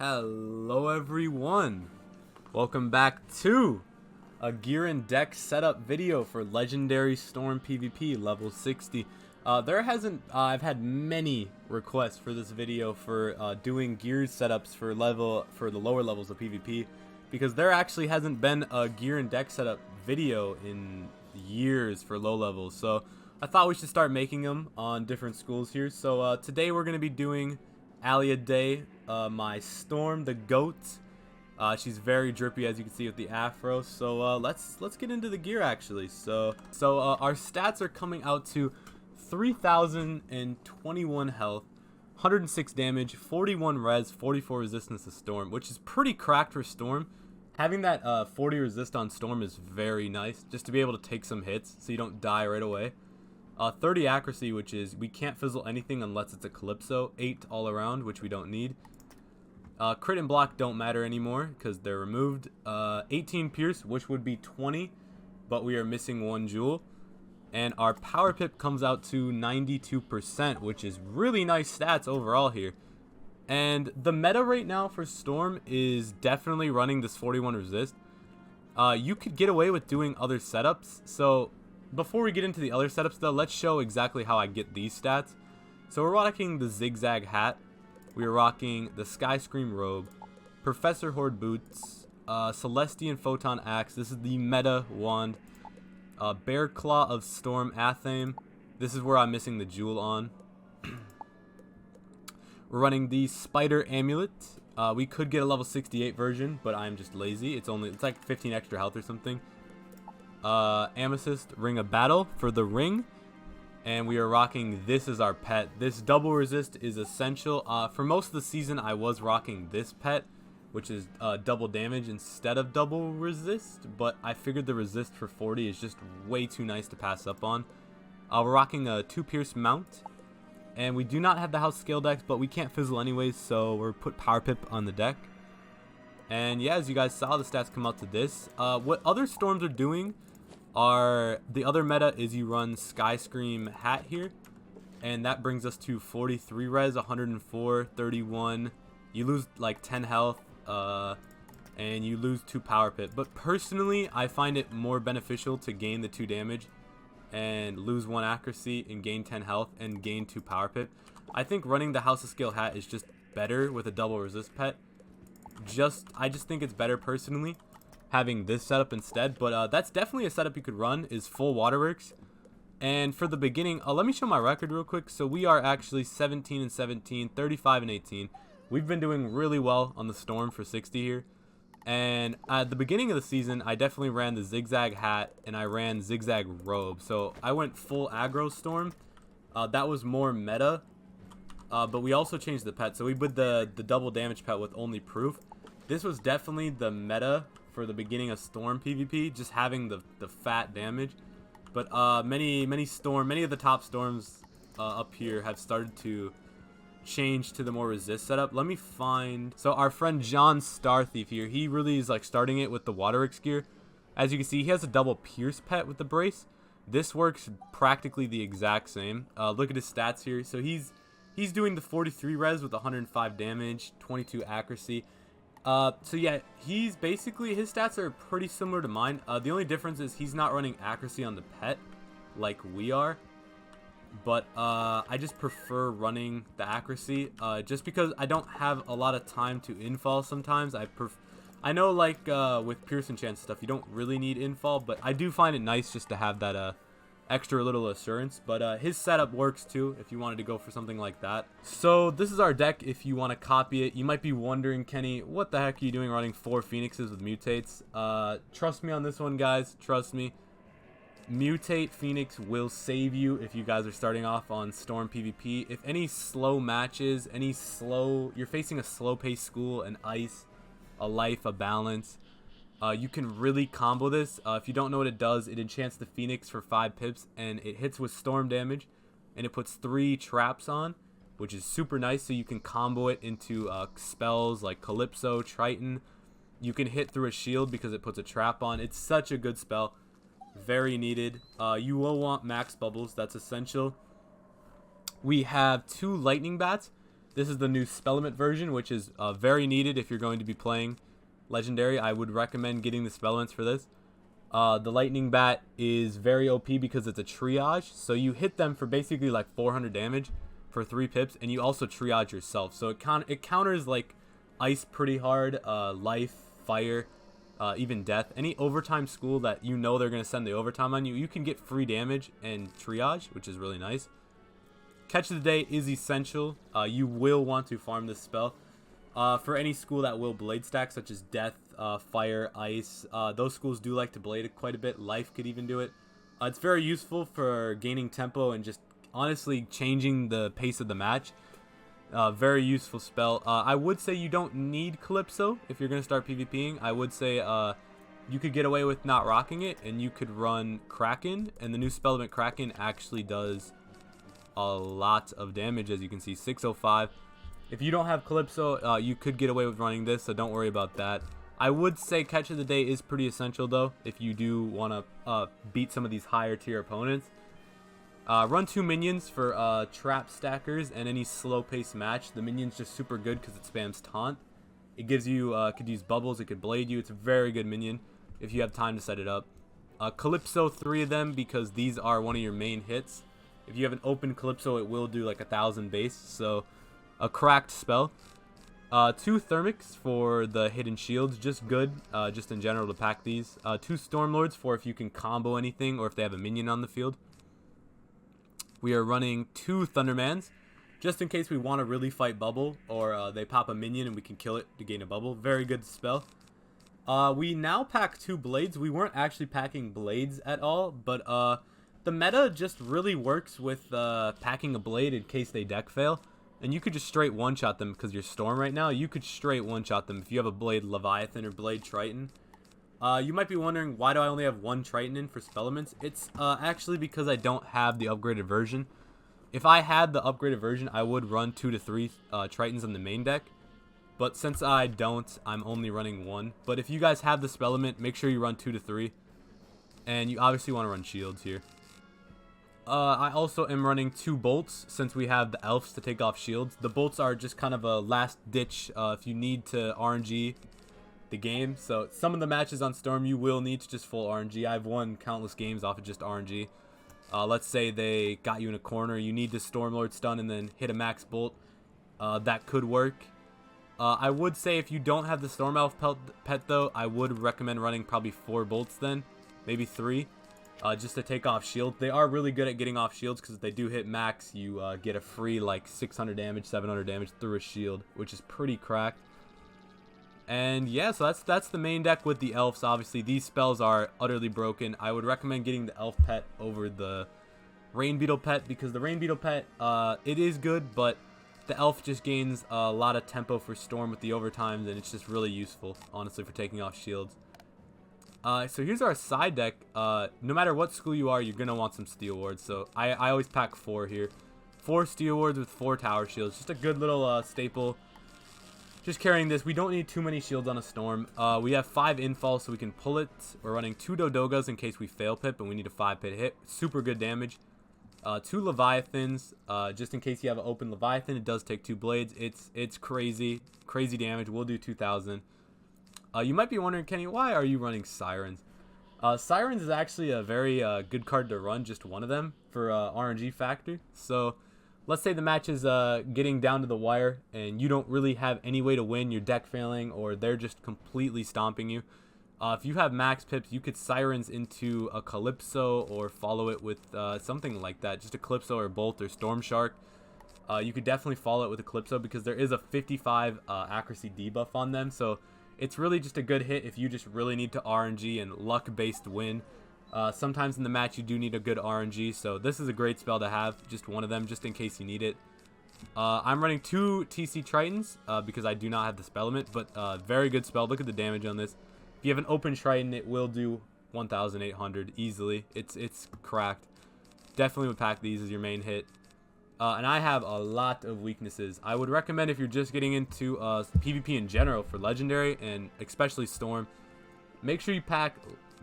Hello everyone, welcome back to a gear and deck setup video for Legendary Storm PvP level 60. I've had many requests for this video for doing gear setups for the lower levels of PvP, because there actually hasn't been a gear and deck setup video in years for low levels. So I thought we should start making them on different schools here. So today we're going to be doing Alia Day, my Storm, the goat. She's very drippy, as you can see with the afro. So let's get into the gear actually. So our stats are coming out to 3,021 health, 106 damage, 41 res, 44 resistance to Storm, which is pretty cracked for Storm. Having that 40 resist on Storm is very nice, just to be able to take some hits so you don't die right away. 30 accuracy, which is we can't fizzle anything unless it's a Calypso. 8 all around, which we don't need. Crit and block don't matter anymore because they're removed. 18 pierce, which would be 20, but we are missing 1 jewel. And our power pip comes out to 92%, which is really nice stats overall here. And the meta right now for Storm is definitely running this 41 resist. You could get away with doing other setups. So before we get into the other setups though, let's show exactly how I get these stats. So we're rocking the zigzag hat. We're rocking the Sky Scream robe, Professor Horde boots, Celestian Photon axe. This is the meta wand. Bear Claw of Storm Athame. This is where I'm missing the jewel on. We're running the Spider Amulet. We could get a level 68 version, but I'm just lazy. It's like 15 extra health or something. Amethyst Ring of Battle for the ring. And we are rocking this as our pet. This double resist is essential. For most of the season, I was rocking this pet, which is double damage instead of double resist. But I figured the resist for 40 is just way too nice to pass up on. We're rocking a 2 pierce mount. And we do not have the house scale decks, but we can't fizzle anyways, so we're put power pip on the deck. And yeah, as you guys saw, the stats come out to this. What other storms are doing are, the other meta is you run Sky Scream hat here, and that brings us to 43 res, 104, 31. You lose like 10 health, and you lose 2 power pip. But personally, I find it more beneficial to gain the 2 damage and lose 1 accuracy and gain 10 health and gain 2 power pip. I think running the House of Scale hat is just better with a double resist pet. I just think it's better personally having this setup instead, but that's definitely a setup you could run, is full waterworks. And for the beginning, let me show my record real quick. So we are actually 17 and 17, 35 and 18. We've been doing really well on the Storm for 60 here. And at the beginning of the season, I definitely ran the zigzag hat and I ran zigzag robe. So I went full aggro Storm. That was more meta. But we also changed the pet. So we did the double damage pet with only proof. This was definitely the meta for the beginning of Storm PvP, just having the fat damage. But many of the top Storms up here have started to change to the more resist setup. Let me find, so our friend John Starthief here, he really is like starting it with the waterworks gear. As you can see, he has a double pierce pet with the brace. This works practically the exact same. Look at his stats here. So he's doing the 43 res with 105 damage, 22 accuracy. So yeah, he's basically, his stats are pretty similar to mine. The only difference is he's not running accuracy on the pet like we are. But I just prefer running the accuracy just because I don't have a lot of time to infall sometimes. I know like with Pierce Enchant stuff, you don't really need infall, but I do find it nice just to have that extra little assurance. But his setup works too if you wanted to go for something like that. So this is our deck if you want to copy it. You might be wondering, Kenny, what the heck are you doing running 4 Phoenixes with mutates? Trust me on this one, guys. Trust me. Mutate Phoenix will save you if you guys are starting off on Storm PvP. If any slow matches, you're facing a slow paced school, an ice, a life, a balance, you can really combo this. If you don't know what it does, it enchants the Phoenix for 5 pips and it hits with Storm damage, and it puts 3 traps on, which is super nice. So you can combo it into spells like Calypso, Triton. You can hit through a shield because it puts a trap on. It's such a good spell. Very needed. You will want max bubbles. That's essential. We have 2 lightning bats. This is the new Spellement version, which is very needed if you're going to be playing Legendary. I would recommend getting the Spellements for this. The Lightning Bat is very OP because it's a triage. So you hit them for basically like 400 damage for 3 pips, and you also triage yourself. So it counters like ice pretty hard, life, fire, even death. Any overtime school that you know they're going to send the overtime on you, you can get free damage and triage, which is really nice. Catch of the Day is essential. You will want to farm this spell. For any school that will blade stack, such as death, fire, ice, those schools do like to blade it quite a bit. Life could even do it. It's very useful for gaining tempo and just honestly changing the pace of the match. Very useful spell. I would say you don't need Calypso if you're going to start PvPing. I would say you could get away with not rocking it, and you could run Kraken, and the new Spellement Kraken actually does a lot of damage, as you can see, 605. If you don't have Calypso, you could get away with running this, so don't worry about that. I would say Catch of the Day is pretty essential, though, if you do want to beat some of these higher tier opponents. Run 2 minions for trap stackers and any slow pace match. The minion's just super good because it spams taunt. It gives you, could use bubbles, it could blade you. It's a very good minion if you have time to set it up. Calypso, 3 of them, because these are one of your main hits. If you have an open Calypso, it will do like 1,000 base, so a cracked spell. 2 Thermics for the hidden shields, just good, just in general to pack these. 2 Stormlords for if you can combo anything or if they have a minion on the field. We are running 2 Thundermans, just in case we want to really fight bubble, or they pop a minion and we can kill it to gain a bubble. Very good spell. We now pack 2 Blades. We weren't actually packing Blades at all, but the meta just really works with packing a Blade in case they deck fail. And you could just straight one-shot them because you're Storm right now. You could straight one-shot them if you have a Blade Leviathan or Blade Triton. You might be wondering, why do I only have 1 Triton in for Spellements? It's actually because I don't have the upgraded version. If I had the upgraded version, I would run 2 to 3 Tritons in the main deck. But since I don't, I'm only running 1. But if you guys have the Spellement, make sure you run 2 to 3. And you obviously want to run shields here. I also am running 2 bolts since we have the elves to take off shields. The bolts are just kind of a last ditch if you need to RNG the game. So some of the matches on Storm you will need to just full RNG. I've won countless games off of just RNG. Let's say they got you in a corner. You need to Stormlord stun and then hit a max bolt. That could work. I would say if you don't have the Storm Elf pet though, I would recommend running probably 4 bolts then. Maybe 3. Just to take off shields. They are really good at getting off shields because if they do hit max, you get a free like 600 damage, 700 damage through a shield, which is pretty cracked. And yeah, so that's the main deck with the elves. Obviously, these spells are utterly broken. I would recommend getting the elf pet over the rain beetle pet because the rain beetle pet, it is good, but the elf just gains a lot of tempo for Storm with the overtimes, and it's just really useful, honestly, for taking off shields. So here's our side deck. No matter what school you are, you're going to want some Steel Wards. So I always pack 4 here. 4 Steel Wards with 4 Tower Shields. Just a good little staple. Just carrying this. We don't need too many shields on a Storm. We have 5 infall, so we can pull it. We're running 2 Dodogas in case we fail pip, and we need a 5-pit hit. Super good damage. 2 Leviathans. Just in case you have an open Leviathan, it does take 2 blades. It's crazy. Crazy damage. We'll do 2,000. You might be wondering, Kenny, why are you running Sirens? Sirens is actually a very good card to run, just one of them, for RNG factor. So, let's say the match is getting down to the wire, and you don't really have any way to win, your deck failing, or they're just completely stomping you. If you have max pips, you could Sirens into a Calypso, or follow it with something like that, just a Calypso or Bolt or Storm Shark. You could definitely follow it with a Calypso, because there is a 55 accuracy debuff on them, so it's really just a good hit if you just really need to RNG and luck-based win. Sometimes in the match you do need a good RNG, so this is a great spell to have, just one of them, just in case you need it. I'm running 2 TC Tritons because I do not have the Spellement, but very good spell. Look at the damage on this. If you have an open Triton, it will do 1,800 easily. It's cracked. Definitely would pack these as your main hit. And I have a lot of weaknesses. I would recommend if you're just getting into PvP in general for Legendary, and especially Storm, make sure you pack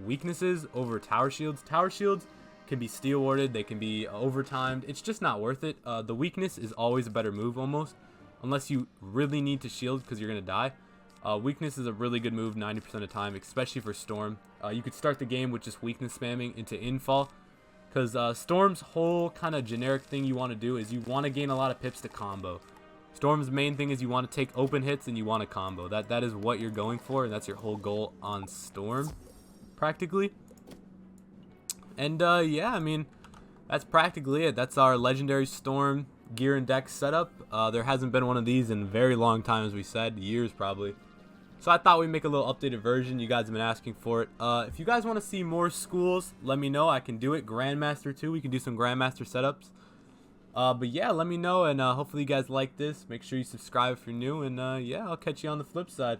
weaknesses over Tower Shields. Tower Shields can be Steel Warded, they can be overtimed. It's just not worth it. The weakness is always a better move almost. unless you really need to shield because you're going to die. Weakness is a really good move 90% of the time, especially for Storm. You could start the game with just weakness spamming into infall, because Storm's whole kind of generic thing you want to do is you want to gain a lot of pips to combo. Storm's main thing is you want to take open hits and you want to combo. That is what you're going for, and that's your whole goal on Storm, practically. And yeah, I mean, that's practically it. That's our legendary Storm gear and deck setup. There hasn't been one of these in a very long time, as we said, years probably. So I thought we'd make a little updated version. You guys have been asking for it. If you guys want to see more schools, let me know. I can do it. Grandmaster too. We can do some Grandmaster setups. But yeah, let me know, and hopefully you guys like this. Make sure you subscribe if you're new, and yeah, I'll catch you on the flip side.